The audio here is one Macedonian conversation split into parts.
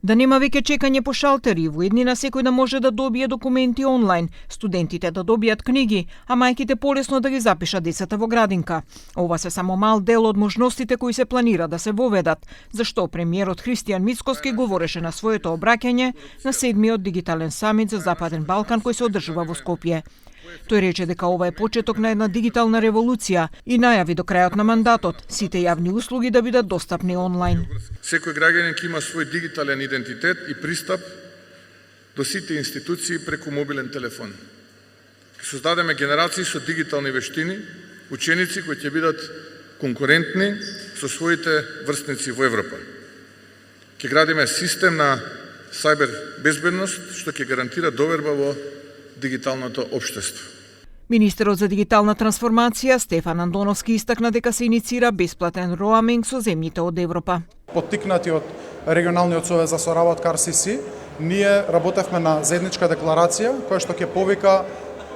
Да нема веќе чекање по шалтери, во еднина секој да може да добие документи онлайн, студентите да добијат книги, а мајките полесно да ги запишат децата во градинка. Ова се само мал дел од можностите кои се планира да се воведат, зашто премиерот Христијан Мицкоски говореше на своето обраќање на 7-миот дигитален самит за Западен Балкан кој се одржува во Скопје. Тој рече дека ова е почеток на една дигитална револуција и најави до крајот на мандатот сите јавни услуги да бидат достапни онлайн. Секој граѓанин ќе има свој дигитален идентитет и пристап до сите институции преку мобилен телефон. Ќе создадеме генерации со дигитални вештини, ученици кои ќе бидат конкурентни со своите врсници во Европа. Ќе градиме систем на сајбер безбедност што ќе гарантира доверба во дигиталното општество. Министерот за дигитална трансформација Стефан Андоновски истакна дека се иницира бесплатен роаминг со земјите од Европа. Поттикнати од регионалниот совез за соработка RCC, ние работевме на заедничка декларација која што ќе повика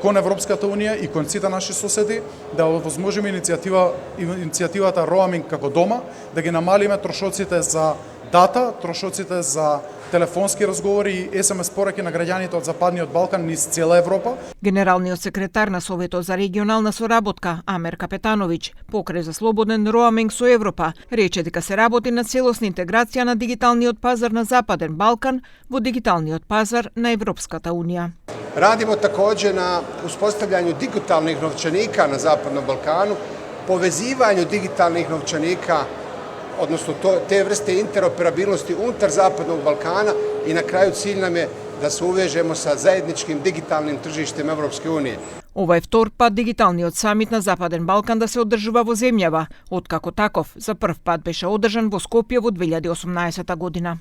кон Европската унија и кон сите наши соседи да овозможиме иницијативата роаминг како дома, да ги намалиме трошоците за дата, трошоците за телефонски разговори и СМС пораки на граѓаните од Западниот Балкан низ цела Европа. Генералниот секретар на Советот за регионална соработка Амер Капетановиќ покрај за слободен роаминг со Европа рече дека се работи на целосна интеграција на дигиталниот пазар на Западен Балкан во дигиталниот пазар на Европската унија. Радимо такоđe на uspostavljanju digitalnih novčanika na Zapadnom Balkanu, povezivanju digitalnih novčanika, odnosno te vrste interoperabilnosti unutar Zapadnog Balkana i na kraju cilj nam je da se uvežemo sa zajedničkim digitalnim tržištem Evropske unije. Ова е втор пат дигиталниот самит на Западен Балкан да се одржува во земјава, откако таков за прв пат беше одржан во Скопје во 2018 година.